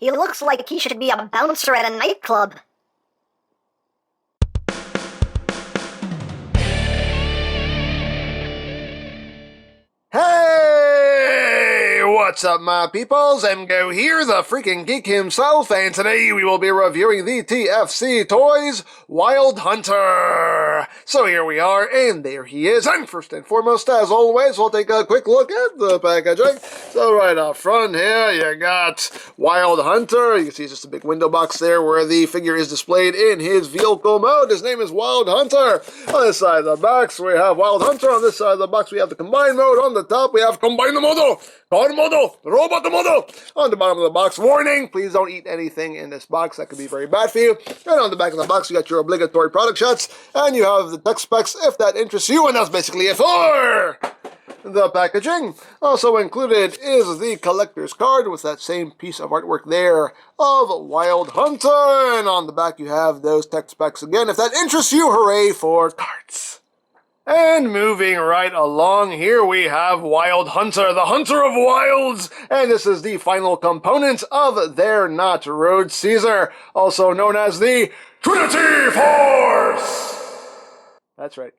He looks like he should be a bouncer at a nightclub. Hey! What's up, my peoples? EmGo here, the freaking geek himself, and today we will be reviewing the TFC Toys Wild Hunter. So here we are, and there he is. And first and foremost, as always, we'll take a quick look at the packaging. So right up front here, you got Wild Hunter. You can see it's just a big window box there where the figure is displayed in his vehicle mode. His name is Wild Hunter. On this side of the box, we have Wild Hunter. On this side of the box, we have the combined mode. On the top, we have Combine Modo, Car Modo, Robot Modo. On the bottom of the box, warning, please don't eat anything in this box. That could be very bad for you. And on the back of the box, you got your obligatory product shots, and you have the tech specs if that interests you, and that's basically it for the packaging. Also included is the collector's card with that same piece of artwork there of Wild Hunter, and on the back you have those tech specs again. If that interests you, hooray for cards. And moving right along, here we have Wild Hunter, the Hunter of Wilds, and this is the final component of their Not Road Caesar, also known as the Trinity Force! That's right.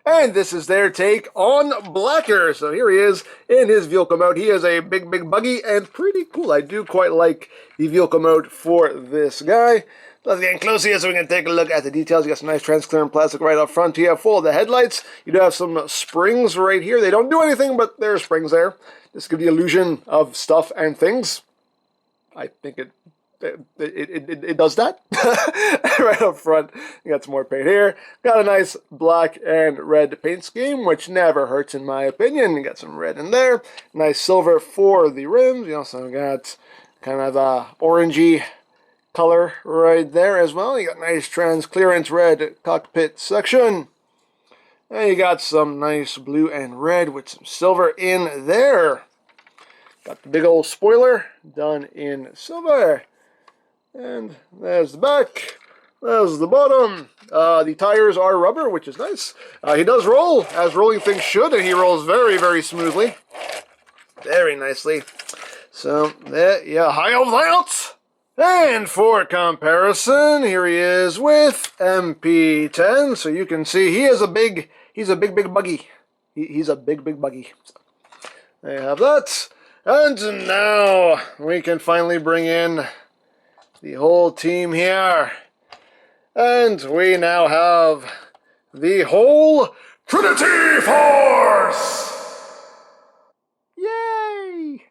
And this is their take on Blacker. So here he is in his vehicle mode. He is a big buggy and pretty cool. I do quite like the vehicle mode for this guy. Let's get close here so we can take a look at the details. You got some nice transparent plastic right up front here full of the headlights. You do have some springs right here. They don't do anything, but there are springs there. Just give the illusion of stuff and things. I think it does that. Right up front, you got some more paint here. Got a nice black and red paint scheme, which never hurts in my opinion. You got some red in there. Nice silver for the rims. You also got kind of orangey color right there as well. You got nice trans-clearance red cockpit section. And you got some nice blue and red with some silver in there. Got the big old spoiler done in silver. And there's the back. There's the bottom. The tires are rubber, which is nice. He does roll, as rolling things should, and he rolls very smoothly. Very nicely. So, there, yeah, high of that. And for comparison, here he is with MP10. So you can see he is he's a big buggy. He's a big buggy. So, there you have that. And now we can finally bring in the whole team here. And we now have the whole Trinity Force! Yay!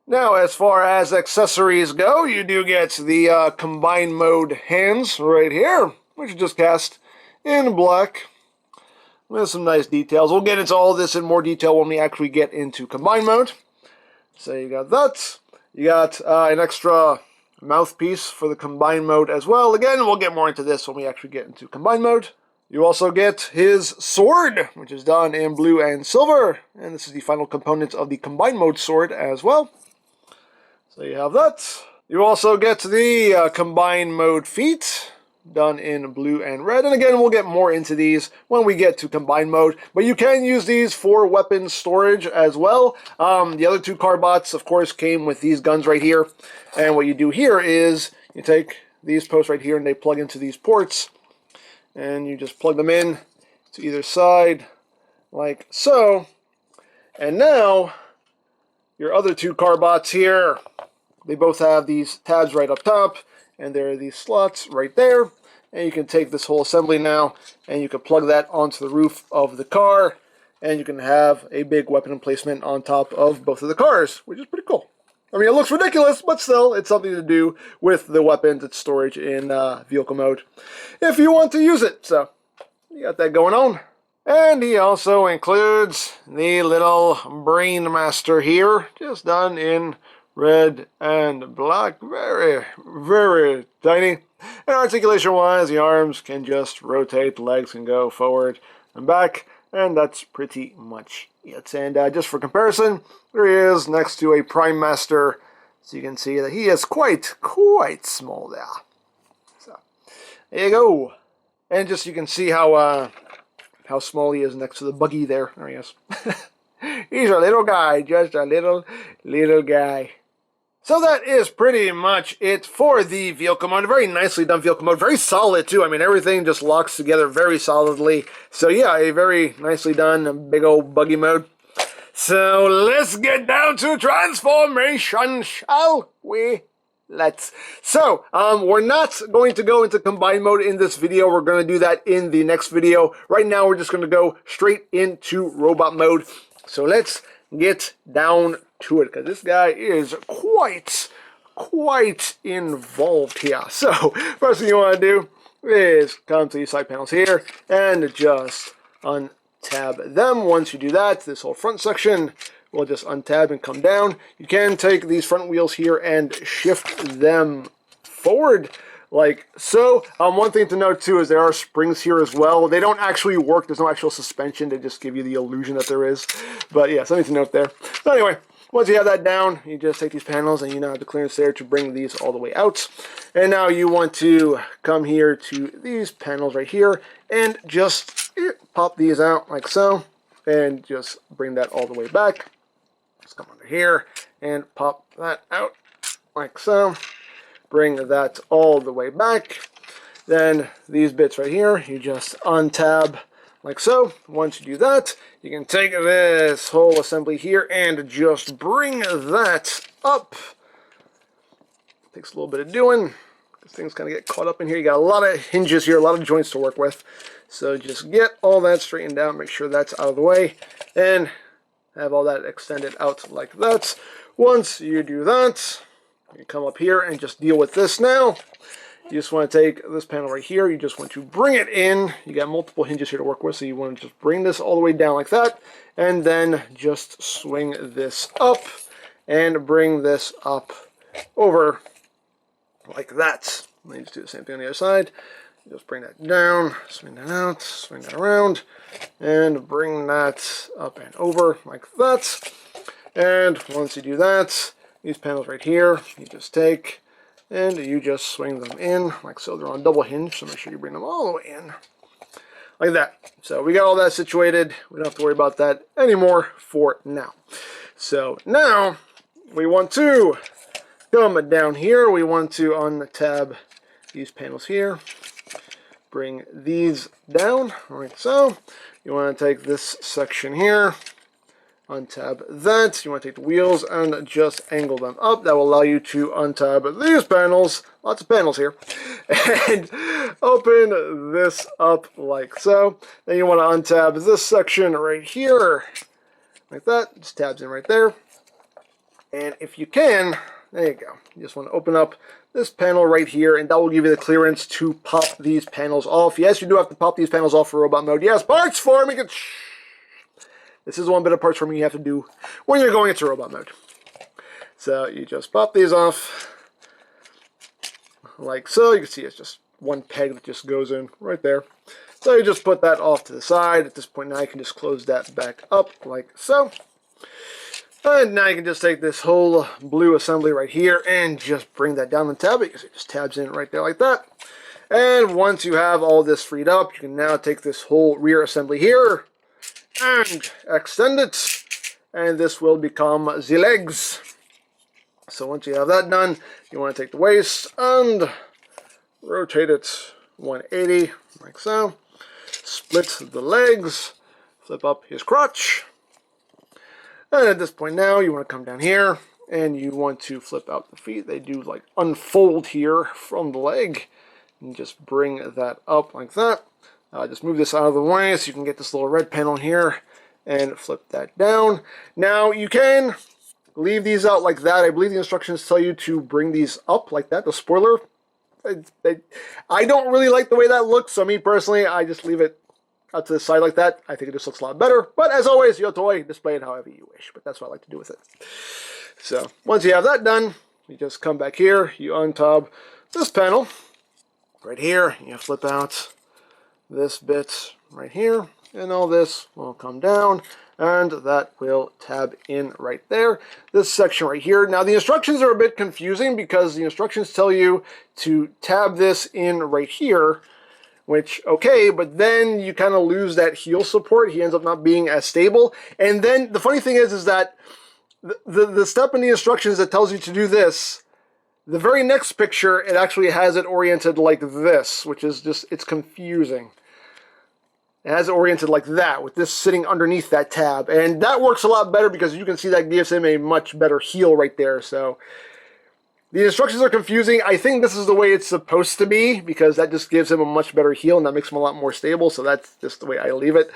Now, as far as accessories go, you do get the combined mode hands right here, which are just cast in black with some nice details. We'll get into all this in more detail when we actually get into combined mode. So you got that. You got an extra mouthpiece for the combined mode as well. Again, we'll get more into this when we actually get into combined mode. You also get his sword, which is done in blue and silver. And this is the final component of the combined mode sword as well. So you have that. You also get the combined mode feet, done in blue and red. And again, we'll get more into these when we get to combined mode. But you can use these for weapon storage as well. The other two Carbots, of course, came with these guns right here. And what you do here is you take these posts right here and they plug into these ports. And you just plug them in to either side like so. And now your other two Carbots here, they both have these tabs right up top, and there are these slots right there. And you can take this whole assembly now, and you can plug that onto the roof of the car, and you can have a big weapon emplacement on top of both of the cars, which is pretty cool. I mean, it looks ridiculous, but still, it's something to do with the weapons and storage in vehicle mode, if you want to use it. So, you got that going on. And he also includes the little Brain Master here, just done in red and black. Very tiny. And articulation-wise, the arms can just rotate, the legs can go forward and back, and that's pretty much it. And just for comparison, there he is next to a Prime Master, so you can see that he is quite small there. So, there you go. And just you can see how small he is next to the buggy there. There he is. He's a little guy, just a little guy. So that is pretty much it for the vehicle mode. Very nicely done vehicle mode. Very solid, too. I mean, everything just locks together very solidly. So, yeah, a very nicely done big old buggy mode. So, let's get down to transformation, shall we? Let's. So, we're not going to go into combined mode in this video. We're going to do that in the next video. Right now, we're just going to go straight into robot mode. So, let's get down to it, because this guy is quite involved here. So, first thing you want to do is come to these side panels here and just untab them. Once you do that, this whole front section will just untab and come down. You can take these front wheels here and shift them forward like so. One thing to note too is there are springs here as well. They don't actually work. There's no actual suspension. They just give you the illusion that there is. But yeah, something to note there. So anyway, once you have that down, you just take these panels and you now have the clearance there to bring these all the way out. And now you want to come here to these panels right here and just pop these out like so. And just bring that all the way back. Just come under here and pop that out like so. Bring that all the way back. Then these bits right here, you just untab like so. Once you do that, you can take this whole assembly here and just bring that up. Takes a little bit of doing, because things kind of get caught up in here. You got a lot of hinges here, a lot of joints to work with. So just get all that straightened out, make sure that's out of the way, and have all that extended out like that. Once you do that, you come up here and just deal with this now. You just want to take this panel right here. You just want to bring it in. You got multiple hinges here to work with, so you want to just bring this all the way down like that. And then just swing this up and bring this up over like that. And then just do the same thing on the other side. Just bring that down, swing that out, swing that around, and bring that up and over like that. And once you do that, these panels right here, you just take and you just swing them in like so. They're on double hinge, so make sure you bring them all the way in like that. So we got all that situated. We don't have to worry about that anymore for now. So now we want to come down here. We want to untab these panels here. Bring these down like so. You want to take this section here, untab that. You want to take the wheels and just angle them up. That will allow you to untab these panels. Lots of panels here. And open this up like so. Then you want to untab this section right here. Like that. Just tabs in right there. And if you can, there you go. You just want to open up this panel right here, and that will give you the clearance to pop these panels off. Yes, you do have to pop these panels off for robot mode. Yes, parts forming. This is one bit of parts forming you have to do when you're going into robot mode. So you just pop these off like so. You can see it's just one peg that just goes in right there. So you just put that off to the side. At this point now you can just close that back up like so. And now you can just take this whole blue assembly right here and just bring that down and tab it, because it just tabs in right there like that. And once you have all this freed up, you can now take this whole rear assembly here and extend it. And this will become the legs. So once you have that done, you want to take the waist and rotate it 180 like so. Split the legs, flip up his crotch. And at this point now, you want to come down here, and you want to flip out the feet. They do like unfold here from the leg, and just bring that up like that. Just move this out of the way so you can get this little red panel here, and flip that down. Now you can leave these out like that. I believe the instructions tell you to bring these up like that. The spoiler, I don't really like the way that looks, so me personally, I just leave it out to the side like that. I think it just looks a lot better. But as always, your toy, display it however you wish. But that's what I like to do with it. So once you have that done, you just come back here, you untab this panel right here, you flip out this bit right here, and all this will come down, and that will tab in right there. This section right here. Now the instructions are a bit confusing because the instructions tell you to tab this in right here, which, okay, but then you kind of lose that heel support. He ends up not being as stable. And then the funny thing is that the step in the instructions that tells you to do this, the very next picture, it actually has it oriented like this, which is just, it's confusing. It has it oriented like that, with this sitting underneath that tab. And that works a lot better because you can see that gives him a much better heel right there. So the instructions are confusing. I think this is the way it's supposed to be because that just gives him a much better heel and that makes him a lot more stable. So that's just the way I leave it.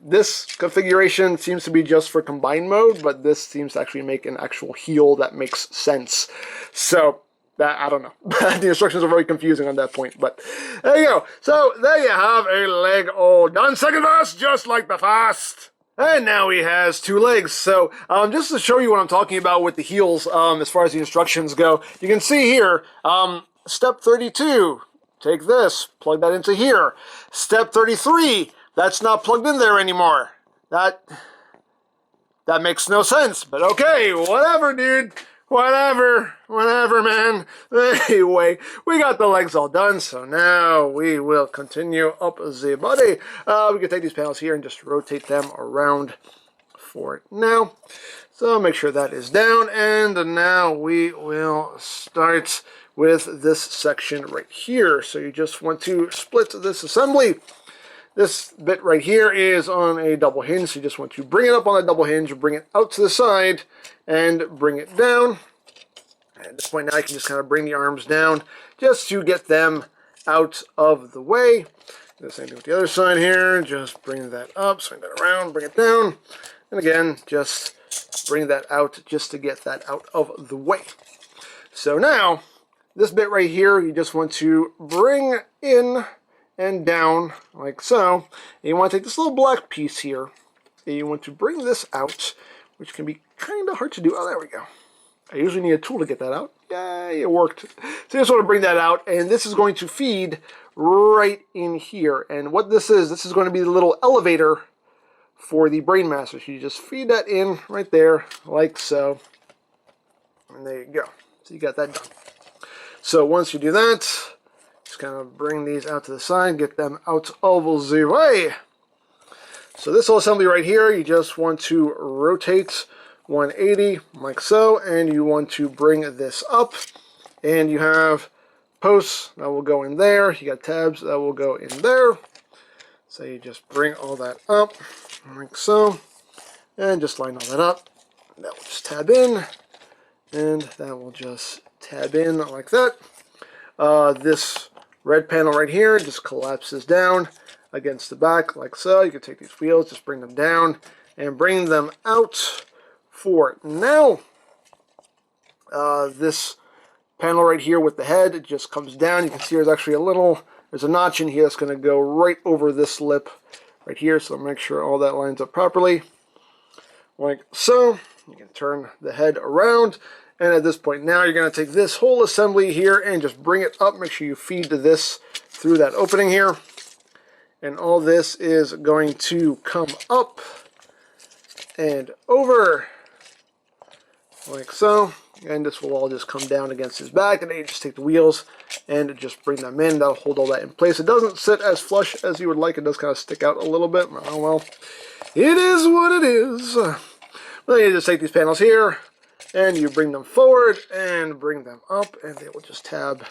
This configuration seems to be just for combined mode, but this seems to actually make an actual heel that makes sense. So that, I don't know. The instructions are very confusing on that point, but there you go. So there you have a leg all done. Second verse, just like the first. And now he has two legs. So just to show you what I'm talking about with the heels as far as the instructions go, you can see here, step 32, take this, plug that into here. Step 33, that's not plugged in there anymore. That makes no sense, but okay, whatever, dude. Whatever, man. Anyway, we got the legs all done, so now we will continue up the body. We can take these panels here and just rotate them around for now. So make sure that is down, and now we will start with this section right here. So you just want to split this assembly. This bit right here is on a double hinge, so you just want to bring it up on a double hinge, bring it out to the side, and bring it down. At this point now, I can just kind of bring the arms down just to get them out of the way. Do the same thing with the other side here. Just bring that up, swing that around, bring it down. And again, just bring that out just to get that out of the way. So now, this bit right here, you just want to bring in and down like so. And you want to take this little black piece here, and you want to bring this out, which can be kind of hard to do. Oh, there we go. I usually need a tool to get that out. Yay, it worked. So you just want to bring that out, and this is going to feed right in here. And what this is going to be the little elevator for the Brain Master. So you just feed that in right there, like so. And there you go. So you got that done. So once you do that, just kind of bring these out to the side, get them out of the way. So this whole assembly right here, you just want to rotate 180 like so, and you want to bring this up, and you have posts that will go in there, you got tabs that will go in there, so you just bring all that up like so, and just line all that up. That will just tab in, and that will just tab in like that. This red panel right here just collapses down against the back like so. You can take these wheels, just bring them down and bring them out for now. This panel right here with the head, it just comes down. You can see there's actually there's a notch in here that's going to go right over this lip right here, so make sure all that lines up properly like so. You can turn the head around, and at this point now you're going to take this whole assembly here and just bring it up. Make sure you feed this through that opening here, and all this is going to come up and over like so, and this will all just come down against his back, and then you just take the wheels and just bring them in. That'll hold all that in place. It doesn't sit as flush as you would like. It does kind of stick out a little bit. Oh well, it is what it is. Then you just take these panels here and you bring them forward and bring them up, and they will just tab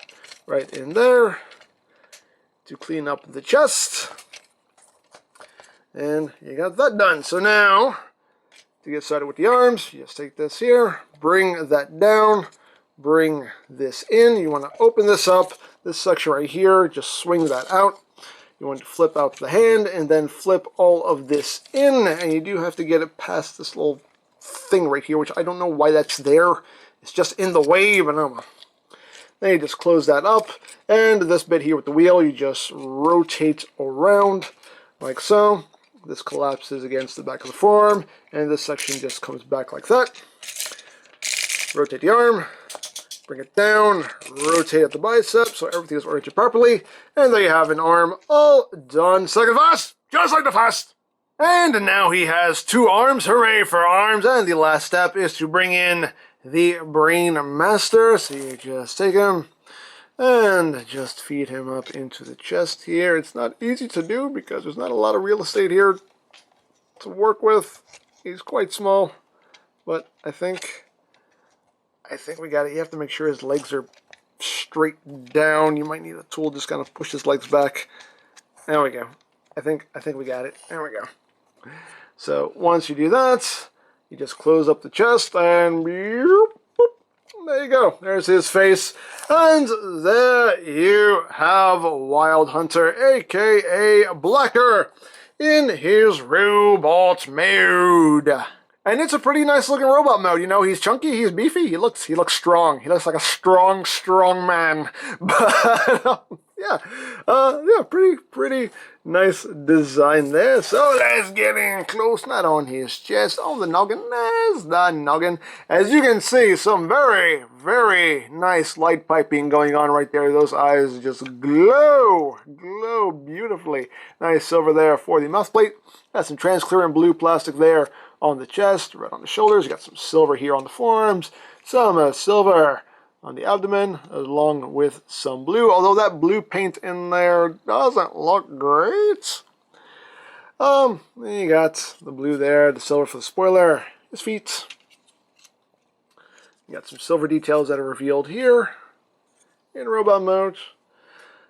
right in there to clean up the chest. And you got that done. So now, to get started with the arms, you just take this here, bring that down, bring this in. You want to open this up, this section right here, just swing that out. You want to flip out the hand and then flip all of this in, and you do have to get it past this little thing right here, which I don't know why that's there. It's just in the way, but no. Then you just close that up, and this bit here with the wheel, you just rotate around like so. This collapses against the back of the forearm, and this section just comes back like that. Rotate the arm, bring it down, rotate at the bicep so everything is oriented properly, and there you have an arm all done. Second fast, just like the first. And now he has two arms. Hooray for arms. And the last step is to bring in the Brain Master. So you just take him and just feed him up into the chest here. It's not easy to do because there's not a lot of real estate here to work with. He's quite small. but I think we got it. You have to make sure his legs are straight down. You might need a tool just kind of push his legs back. There we go. I think we got it. There we go. So once you do that, you just close up the chest and there you go. There's his face. And there you have WILDHUNTER, aka Blacker, in his robot mode. And it's a pretty nice looking robot mode. You know, he's chunky, he's beefy, he looks strong. He looks like a strong man. But yeah, pretty nice design there. So let's get in close, not on his chest, on the noggin. There's the noggin. As you can see, some very nice light piping going on right there. Those eyes just glow beautifully. Nice silver there for the mouth plate. Got some transparent blue plastic there on the chest, right on the shoulders. You got some silver here on the forearms, some silver on the abdomen, along with some blue, although that blue paint in there doesn't look great. Then you got the blue there, the silver for the spoiler, his feet. You got some silver details that are revealed here in robot mode.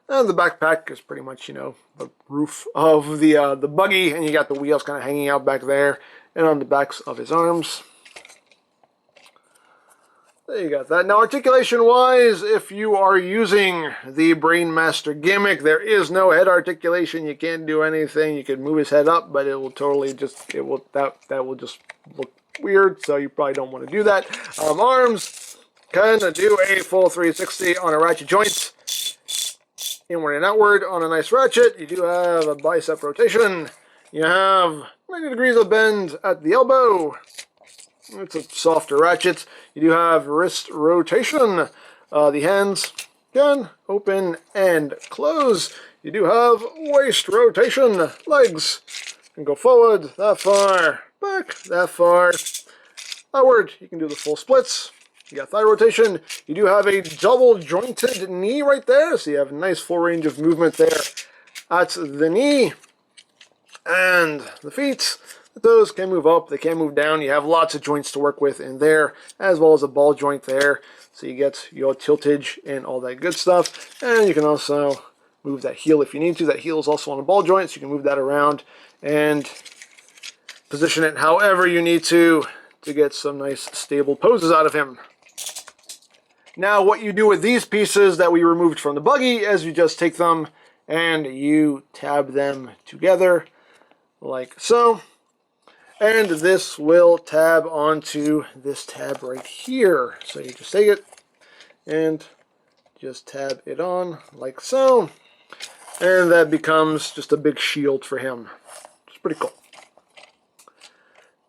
And the backpack is pretty much, you know, the roof of the buggy, and you got the wheels kind of hanging out back there and on the backs of his arms. There you got that. Now, articulation-wise, if you are using the Brainmaster gimmick, there is no head articulation. You can't do anything. You can move his head up, but it will totally just, that will just look weird, so you probably don't want to do that. Arms can do a full 360 on a ratchet joint. Inward and outward on a nice ratchet. You do have a bicep rotation. You have 90 degrees of bend at the elbow. It's a softer ratchet. You do have wrist rotation. The hands can open and close. You do have waist rotation. Legs can go forward that far, back that far, outward. You can do the full splits. You got thigh rotation. You do have a double jointed knee right there, so you have a nice full range of movement there at the knee. And the feet, the toes can move up, they can move down. You have lots of joints to work with in there, as well as a ball joint there, so you get your tiltage and all that good stuff. And you can also move that heel if you need to. That heel is also on a ball joint, so you can move that around and position it however you need to get some nice stable poses out of him. Now, what you do with these pieces that we removed from the buggy is you just take them and you tab them together like so. And this will tab onto this tab right here. So you just take it and just tab it on like so. And that becomes just a big shield for him. It's pretty cool.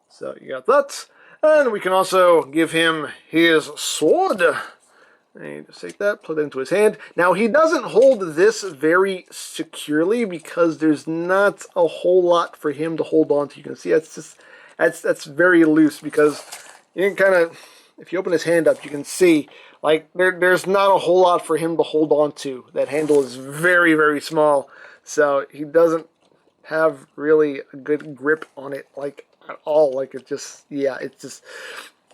So you got that. And we can also give him his sword. And you just take that, plug it into his hand. Now, he doesn't hold this very securely because there's not a whole lot for him to hold on to. You can see that's very loose because you can kind of, if you open his hand up, you can see like there's not a whole lot for him to hold on to. That handle is very small, so he doesn't have really a good grip on it like at all. Like it just, yeah, it's just.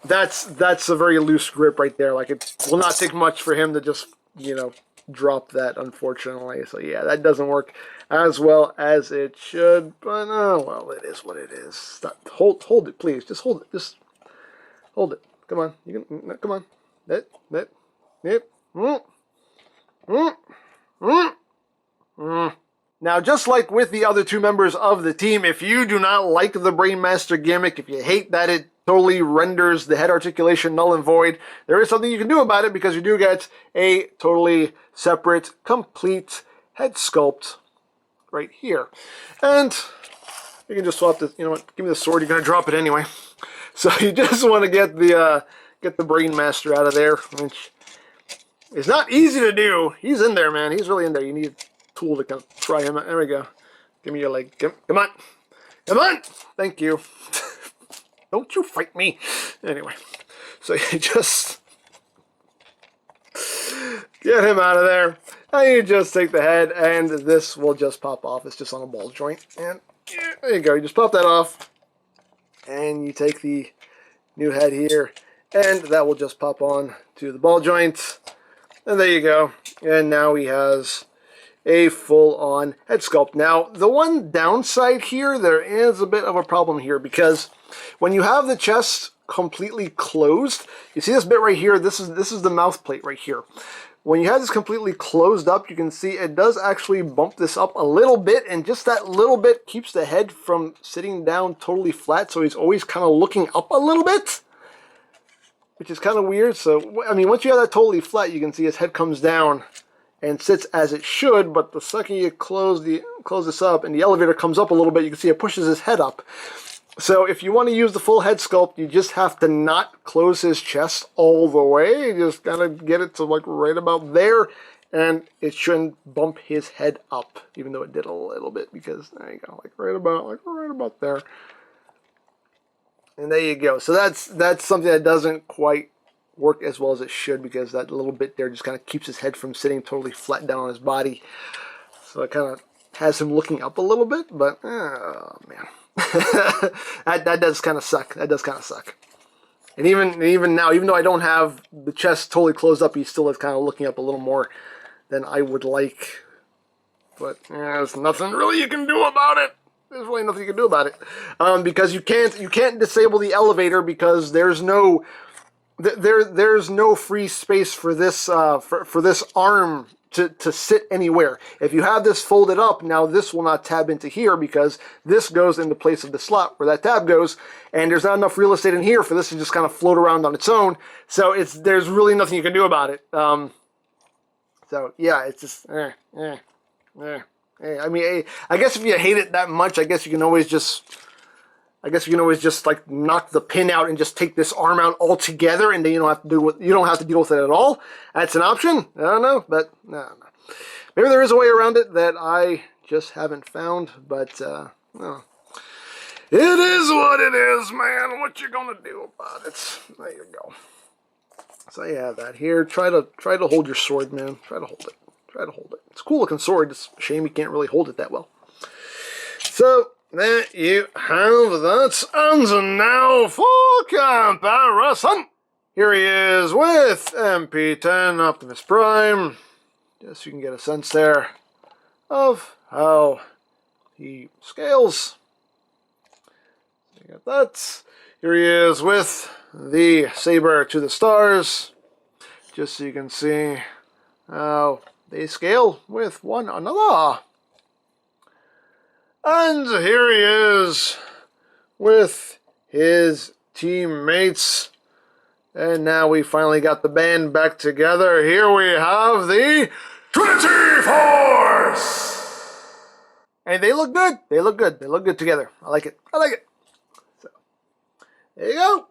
That's a very loose grip right there. Like it will not take much for him to just, you know, drop that, unfortunately. So yeah, that doesn't work as well as it should. But oh well, it is what it is. Stop. Hold it, please. Just hold it. Just hold it. Come on. You can. Come on. Yep. Now, just like with the other two members of the team, if you do not like the Brainmaster gimmick, if you hate that it totally renders the head articulation null and void, there is something you can do about it because you do get a totally separate, complete head sculpt right here. And you can just swap this, you know what, give me the sword, you're going to drop it anyway. So you just want to get the Brainmaster out of there, which is not easy to do. He's in there, man. He's really in there. You need a tool to kind of try him out. There we go. Give me your leg. Come on. Come on. Thank you. Don't you fight me. Anyway, so you just get him out of there. And you just take the head, and this will just pop off. It's just on a ball joint. And there you go. You just pop that off. And you take the new head here, and that will just pop on to the ball joint. And there you go. And now he has a full-on head sculpt. Now, the one downside here, there is a bit of a problem here, because when you have the chest completely closed, you see this bit right here, this is the mouth plate right here. When you have this completely closed up, you can see it does actually bump this up a little bit, and just that little bit keeps the head from sitting down totally flat, so he's always kind of looking up a little bit, which is kind of weird. So, I mean, once you have that totally flat, you can see his head comes down and sits as it should, but the second you close this up and the elevator comes up a little bit, you can see it pushes his head up. So if you want to use the full head sculpt, you just have to not close his chest all the way. You just gotta get it to like right about there, and it shouldn't bump his head up, even though it did a little bit, because there you go, like right about there. And there you go. So that's something that doesn't quite work as well as it should, because that little bit there just kind of keeps his head from sitting totally flat down on his body. So it kind of has him looking up a little bit, but oh man. that does kind of suck. That does kind of suck. And even now, even though I don't have the chest totally closed up, he still is kind of looking up a little more than I would like. But there's nothing really you can do about it. There's really nothing you can do about it, because you can't disable the elevator, because there's no free space for this for this arm to sit anywhere. If you have this folded up, now this will not tab into here, because this goes in the place of the slot where that tab goes, and there's not enough real estate in here for this to just kind of float around on its own. So there's really nothing you can do about it. So yeah, it's just I mean, I guess if you hate it that much, I guess you can always just like knock the pin out and just take this arm out altogether, and then you don't have to deal with it at all. That's an option. I don't know, but no. Maybe there is a way around it that I just haven't found. But no. It is what it is, man. What you gonna do about it? There you go. So you have that here. Try to hold your sword, man. Try to hold it. Try to hold it. It's a cool looking sword. It's a shame you can't really hold it that well. So there you have that. And now for comparison. Here he is with MP10 Optimus Prime. Just so you can get a sense there of how he scales. So you got that. Here he is with the saber to the stars. Just so you can see how they scale with one another. And here he is with his teammates. And now we finally got the band back together. Here we have the Trinity Force! And they look good. They look good. They look good together. I like it. I like it. So, there you go.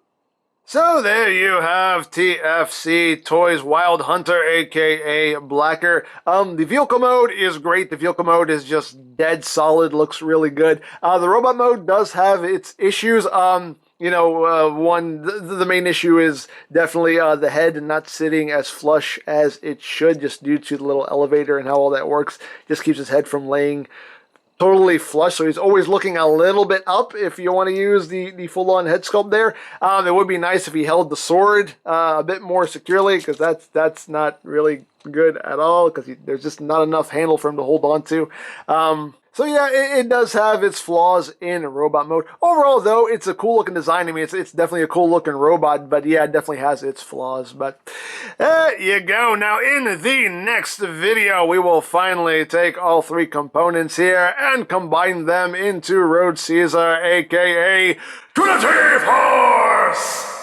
So there you have TFC Toys Wild Hunter, aka Blacker. The vehicle mode is great. The vehicle mode is just dead solid, looks really good. The robot mode does have its issues. The main issue is definitely the head not sitting as flush as it should, just due to the little elevator and how all that works. Just keeps his head from laying totally flush, so he's always looking a little bit up if you want to use the full-on head sculpt there. It would be nice if he held the sword a bit more securely, because that's not really good at all, because there's just not enough handle for him to hold on to. So yeah, it does have its flaws in robot mode. Overall, though, it's a cool looking design. I mean, it's definitely a cool looking robot, but yeah, it definitely has its flaws. But there you go. Now, in the next video, we will finally take all three components here and combine them into Road Caesar, aka Trinity Force!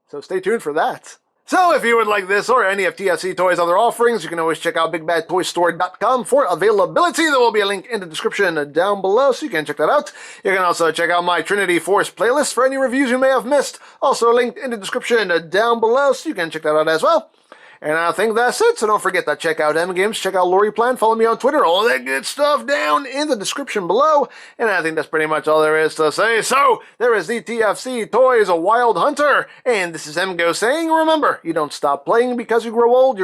So stay tuned for that. So if you would like this or any of TFC Toys' other offerings, you can always check out BigBadToyStore.com for availability. There will be a link in the description down below, so you can check that out. You can also check out my Trinity Force playlist for any reviews you may have missed. Also linked in the description down below, so you can check that out as well. And I think that's it, so don't forget to check out EmGo's, check out Lori Plan, follow me on Twitter, all that good stuff down in the description below. And I think that's pretty much all there is to say. So, there is the TFC Toys Wild Hunter, and this is EmGo saying, remember, you don't stop playing because you grow old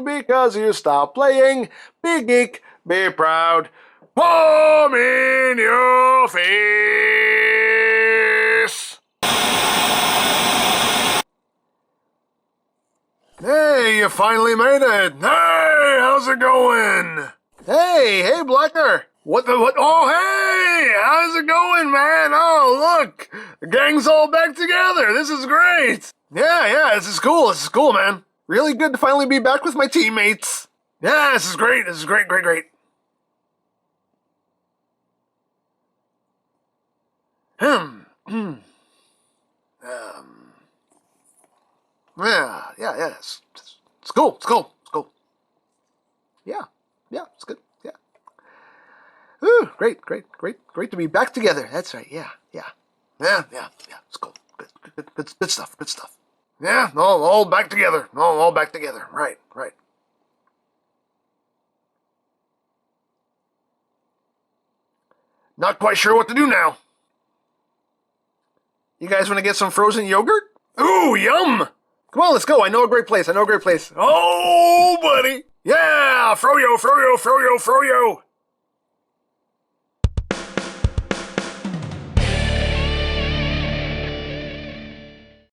because you stop playing. Be geek, be proud, palm in your face. you finally made it. Hey, how's it going? Hey, Blacker. What? Oh, hey, how's it going, man? Oh, look, the gang's all back together. This is great. Yeah, this is cool, man. Really good to finally be back with my teammates. Yeah, this is great. Great. Yeah, it's cool. Yeah, it's good, yeah. Ooh, great to be back together. That's right, yeah, it's cool. Good stuff. Yeah, all back together. All back together, right. Not quite sure what to do now. You guys want to get some frozen yogurt? Ooh, yum! Come on, let's go. I know a great place. Oh, buddy. Yeah, froyo.